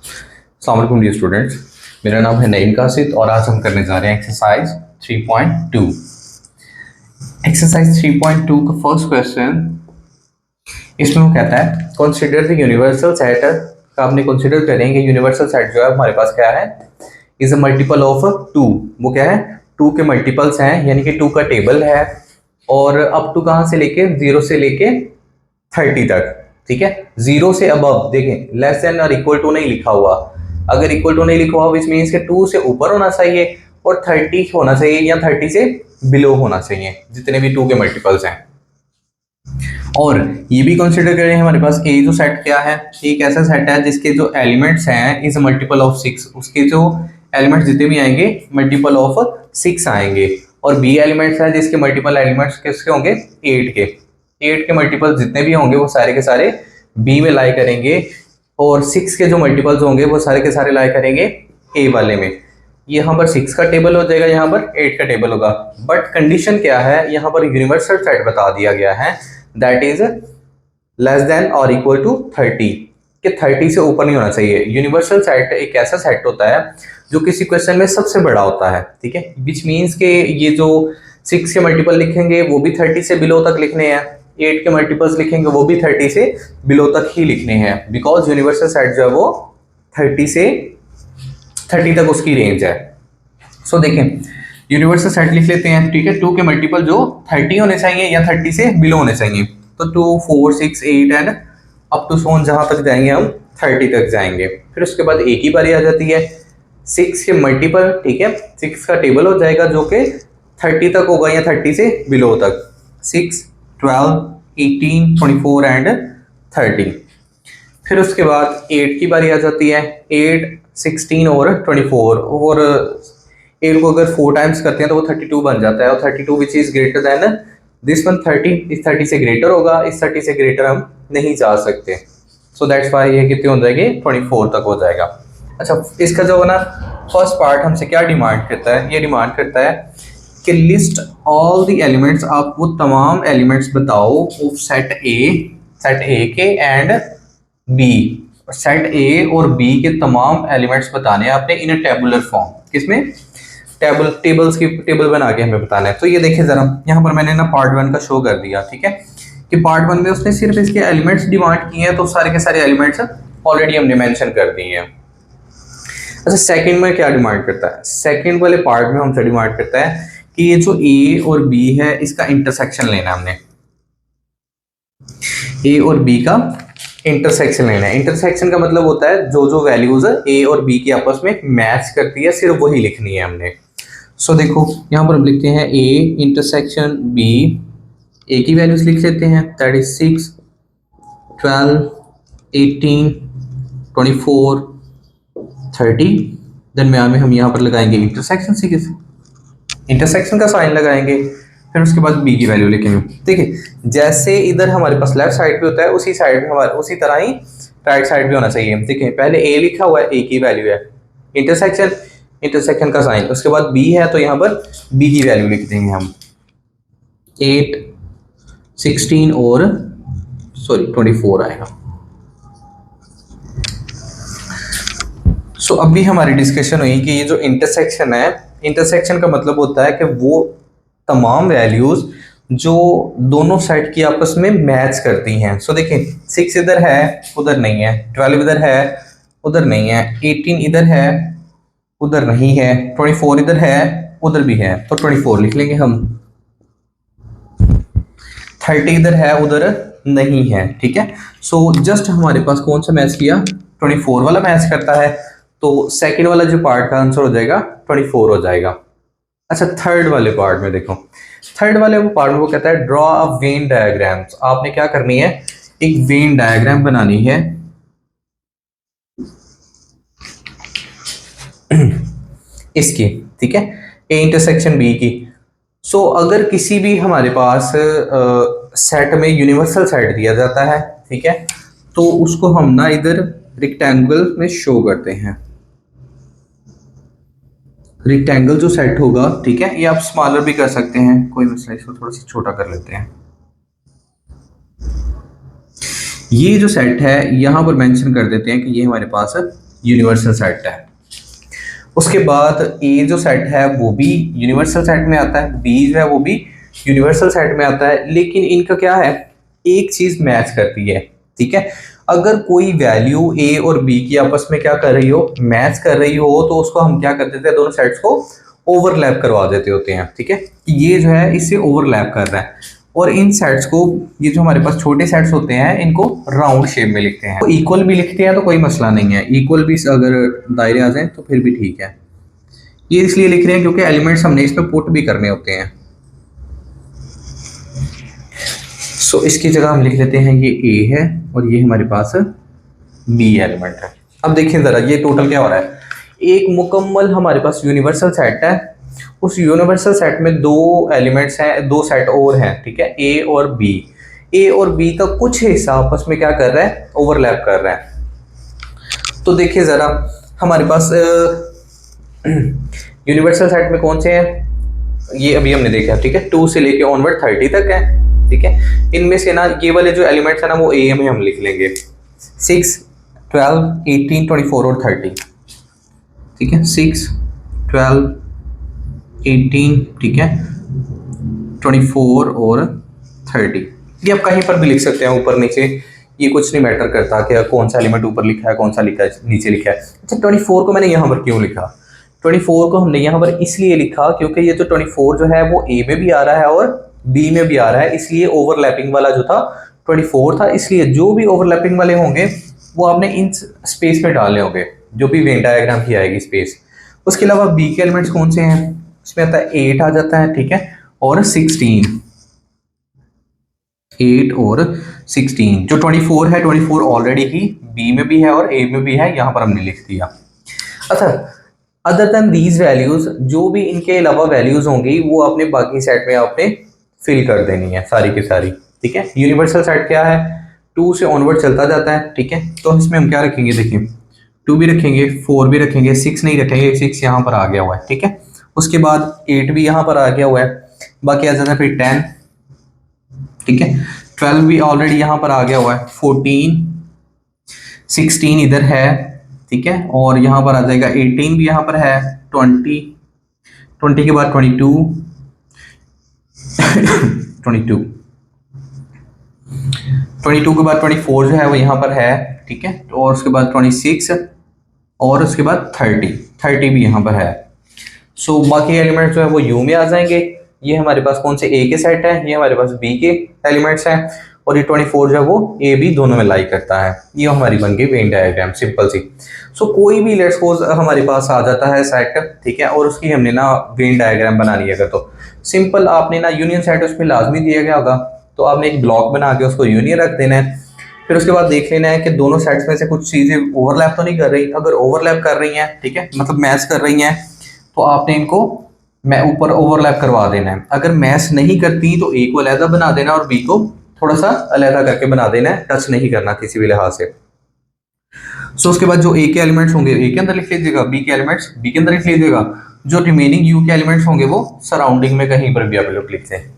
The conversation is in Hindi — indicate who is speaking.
Speaker 1: अस्सलाम वालेकुम डियर स्टूडेंट्स, मेरा नाम है नईम कासिद और आज हम करने जा रहे हैं एक्सरसाइज 3.2। एक्सरसाइज 3.2 का फर्स्ट क्वेश्चन, इसमें वो कहता है कंसीडर द यूनिवर्सल सेट का आपने कंसीडर करेंगे। यूनिवर्सल सेट जो है हमारे पास क्या है, इज अ मल्टीपल ऑफ 2। वो क्या है, 2 के मल्टीपल्स हैं, यानी कि 2 का टेबल है और अप टू कहाँ से लेके 0 से लेके 30 तक। ठीक है, 0 से अबव देखें, लेस देन और इक्वल टू नहीं लिखा हुआ। अगर इक्वल टू नहीं लिखा हुआ विच मीन्स के 2 से ऊपर होना चाहिए और 30 होना चाहिए या 30 से बिलो होना चाहिए, जितने भी 2 के मल्टीपल्स हैं। और ये भी कंसिडर करें हमारे पास ए जो सेट क्या है, एक ऐसा सेट है जिसके जो एलिमेंट्स हैं इज मल्टीपल ऑफ 6। उसके जो एलिमेंट्स जितने भी आएंगे मल्टीपल ऑफ 6 आएंगे। और बी एलिमेंट्स है जिसके मल्टीपल एलिमेंट्स किसके होंगे, 8 के। 8 के मल्टीपल जितने भी होंगे वो सारे के सारे बी में लाई करेंगे और 6 के जो मल्टीपल्स होंगे वो सारे के सारे लाई करेंगे ए वाले में। यहाँ पर 6 का टेबल हो जाएगा, यहाँ पर 8 का टेबल होगा। बट कंडीशन क्या है, यहाँ पर यूनिवर्सल सेट बता दिया गया है दैट इज लेस देन और इक्वल टू 30, कि 30 से ऊपर नहीं होना चाहिए। यूनिवर्सल सेट एक ऐसा सेट होता है जो किसी क्वेश्चन में सबसे बड़ा होता है। ठीक है, विच मीन्स के ये जो 6 के मल्टीपल लिखेंगे वो भी 30 से बिलो तक लिखने हैं, 8 के मल्टीपल्स लिखेंगे वो भी 30 से बिलो तक ही लिखने हैं, बिकॉज यूनिवर्सल सेट जो है वो 30 से 30 तक उसकी रेंज है। सो देखें, यूनिवर्सल सेट लिख लेते हैं। ठीक है, 2 के मल्टीपल जो 30 होने चाहिए या 30 से बिलो होने चाहिए, तो 2, 4, 6, 8 एंड अप टू सोन जहां तक जाएंगे हम 30 तक जाएंगे। फिर उसके बाद एक ही बारी आ जाती है 6 के मल्टीपल। ठीक है, 6 का टेबल हो जाएगा जो कि 30 तक होगा या 30 से बिलो तक, 6, 12, 18, 24 एंड 30। फिर उसके बाद 8 की बारी आ जाती है, 8, 16 और 24। और 8 को अगर 4 टाइम्स करते हैं तो वो 32 बन जाता है, और 32 which is greater than this one 30, इस 30 से ग्रेटर होगा, इस 30 से ग्रेटर हम नहीं जा सकते। सो दैट्स वाई ये कितने हो जाएंगे, 24 तक हो जाएगा। अच्छा, इसका जो है ना फर्स्ट पार्ट हमसे क्या डिमांड करता है, ये डिमांड करता है कि लिस्ट ऑल द एलिमेंट्स, आप वो तमाम एलिमेंट्स बताओ ऑफ सेट ए के एंड बी। सेट ए और बी के तमाम एलिमेंट्स बताने हैं आपने इन अ टेबुलर फॉर्म। किसमें, टेबल्स की टेबल बना के हमें बताना है। तो ये देखिए जरा, यहाँ पर मैंने ना पार्ट 1 का शो कर दिया। ठीक है, कि पार्ट 1 में उसने सिर्फ इसके एलिमेंट्स डिमांड किए हैं, तो सारे के सारे एलिमेंट्स ऑलरेडी हमने मेंशन कर दिए हैं। अच्छा, सेकंड में क्या डिमांड करता है, सेकंड वाले पार्ट में हमसे डिमांड करता है कि ये जो ए और बी है इसका इंटरसेक्शन लेना है हमने, ए और बी का इंटरसेक्शन लेना है। इंटरसेक्शन का मतलब होता है जो जो वैल्यूज ए और बी की आपस में मैच करती है सिर्फ वही लिखनी है हमने। सो देखो यहाँ पर हम लिखते हैं ए इंटरसेक्शन बी, ए की वैल्यूज लिख लेते हैं दैट इज 6, 12, 18, 24, 30। देन में हम यहाँ पर लगाएंगे इंटरसेक्शन, सी इंटरसेक्शन का साइन लगाएंगे। फिर उसके बाद बी की वैल्यू लिखेंगे। देखिए, जैसे इधर हमारे पास लेफ्ट साइड पे होता है उसी साइड में हमारे उसी तरह ही राइट साइड पे होना चाहिए। देखिए, पहले ए लिखा हुआ है, ए की वैल्यू है, इंटरसेक्शन, इंटरसेक्शन का साइन, उसके बाद बी है तो यहाँ पर बी की वैल्यू लिख देंगे हम 8, 16 और 24 आएगा। सो अभी हमारी डिस्कशन हुई कि ये जो इंटरसेक्शन है, इंटरसेक्शन का मतलब होता है कि वो तमाम वैल्यूज जो दोनों सेट की आपस में मैच करती हैं। सो देखिए, 6 इधर है उधर नहीं है, 12 इधर है उधर नहीं है, 18 इधर है उधर नहीं है, 24 इधर है उधर भी है तो 24 लिख लेंगे हम, 30 इधर है उधर नहीं है। ठीक है, सो जस्ट हमारे पास कौन सा मैच किया, 24 वाला मैच करता है, तो सेकंड वाला जो पार्ट का आंसर हो जाएगा 24 हो जाएगा। अच्छा, थर्ड वाले पार्ट में देखो, थर्ड वाले वो पार्ट में वो कहता है ड्रॉ अ वेन डायग्राम। आपने क्या करनी है, एक वेन डायग्राम बनानी है इसकी। ठीक है, ए इंटरसेक्शन बी की। सो अगर किसी भी हमारे पास सेट में यूनिवर्सल सेट दिया जाता है, ठीक है, तो उसको हम ना इधर रेक्टेंगल में शो करते हैं। रेक्टेंगल जो सेट होगा, ठीक है, ये आप स्मॉलर भी कर सकते हैं, कोई मसला, इसको थोड़ा सा छोटा कर लेते हैं। ये जो सेट है यहां पर मेंशन कर देते हैं कि ये हमारे पास यूनिवर्सल सेट है। उसके बाद ए जो सेट है वो भी यूनिवर्सल सेट में आता है, बी जो है वो भी यूनिवर्सल सेट में आता है, लेकिन इनका क्या है, एक चीज मैच करती है। ठीक है, अगर कोई वैल्यू ए और बी की आपस में क्या कर रही हो, मैच कर रही हो, तो उसको हम क्या कर देते हैं, दोनों सेट्स को ओवरलैप करवा देते होते हैं। ठीक है, ये जो है इससे ओवरलैप कर रहा है, और इन सेट्स को, ये जो हमारे पास छोटे सेट्स होते हैं, इनको राउंड शेप में लिखते हैं। तो इक्वल भी लिखते हैं तो कोई मसला नहीं है, इक्वल भी अगर दायरे आ जाए तो फिर भी ठीक है। ये इसलिए लिख रहे हैं क्योंकि एलिमेंट्स हमने इसमें पुट भी करने होते हैं। सो इसकी जगह हम लिख लेते हैं ये ए है और ये हमारे पास बी एलिमेंट है। अब देखिए जरा ये टोटल क्या हो रहा है, एक मुकम्मल हमारे पास यूनिवर्सल सेट है, उस यूनिवर्सल सेट में दो एलिमेंट्स हैं, दो सेट और हैं। ठीक है, ए और बी, ए और बी का कुछ हिस्सा आपस में क्या कर रहा है, ओवरलैप कर रहा है। तो देखिए जरा हमारे पास यूनिवर्सल सेट में कौन से हैं, ये अभी हमने देखा। ठीक है, 2 से लेके ऑनवर्ड 30 तक है। ठीक है, इनमें से ना ये वाले जो एलिमेंट्स है ना वो ए में हम लिख लेंगे, 6, 12, 18, 24 और 30। ठीक है, 6, 12, 18, ठीक है, 24 और 30। ये आप कहीं पर भी लिख सकते हैं, ऊपर नीचे, ये कुछ नहीं मैटर करता कि कौन सा एलिमेंट ऊपर लिखा है, कौन सा लिखा है नीचे लिखा है। अच्छा, 24 को मैंने यहाँ पर क्यों लिखा, 24 को हमने यहाँ पर इसलिए लिखा क्योंकि ये जो 24 जो है वो ए में भी आ रहा है और बी में भी आ रहा है, इसलिए ओवरलैपिंग वाला जो था 24 था, इसलिए जो भी ओवरलैपिंग वाले होंगे वो आपने इन स्पेस में डालने होंगे, जो भी वेन डायग्राम की आएगी स्पेस। उसके अलावा बी के एलिमेंट्स कौन से हैं, इसमें आता है 8 आ जाता है। ठीक है, और 16, 8 और 16। जो 24 है, 24 ऑलरेडी ही बी में भी है और ए में भी है, यहाँ पर हमने लिख दिया। अच्छा, अदर देन दीज वैल्यूज, जो भी इनके अलावा वैल्यूज होंगी वो आपने बाकी सेट में आपने फिल कर देनी है सारी की सारी। ठीक है, यूनिवर्सल सेट क्या है, 2 से ऑनवर्ड चलता जाता है। ठीक है, तो इसमें हम क्या रखेंगे, देखिए 2 भी रखेंगे, 4 भी रखेंगे, 6 नहीं रखेंगे, 6 यहाँ पर आ गया हुआ है। ठीक है, उसके बाद 8 भी यहाँ पर आ गया हुआ है, बाकी आ जाता है फिर 10। ठीक है, 12 भी ऑलरेडी यहाँ पर आ गया हुआ है, 14, 16 इधर है। ठीक है, और यहाँ पर आ जाएगा 18 भी यहाँ पर है, 20, 20 के बाद 22, 22, 22 के बाद 24 जो है वो यहाँ पर है। ठीक है, और उसके बाद 26 और उसके बाद 30, 30 भी यहाँ पर है। सो बाकी एलिमेंट्स जो है वो यू में आ जाएंगे। ये हमारे पास कौन से, ए के सेट है, ये हमारे पास बी के एलिमेंट्स हैं, और ये 24 जो है वो ए बी दोनों में लाई करता है। ये हमारी बन गई वेन डायग्राम, सिंपल सी। सो कोई भी लेट्स सपोज हमारे पास आ जाता है सेट, ठीक है, और उसकी हमने ना वेन डायग्राम बनानी है, अगर तो सिंपल आपने ना यूनियन सेट उसमें लाजमी दिया गया होगा, तो आपने एक ब्लॉक बना के उसको यूनियन रख देना है। फिर उसके बाद देख लेना है कि दोनों सेट्स में से कुछ चीज़ें ओवरलैप तो नहीं कर रही। अगर ओवरलैप कर रही हैं, ठीक है, मतलब मैच कर रही हैं, तो आपने इनको मैं ऊपर ओवरलैप करवा देना है। अगर मैच नहीं करती तो ए को अलहदा बना देना और बी को थोड़ा सा अलहदा करके बना देना है, टच नहीं करना किसी भी लिहाज से। सो उसके बाद जो ए के एलिमेंट्स होंगे ए के अंदर लिख लीजिएगा, बी के एलिमेंट्स बी के अंदर लिख लीजिएगा, जो रिमेनिंग यू के एलिमेंट्स होंगे वो सराउंडिंग में कहीं पर भी आप लोग लिख लें।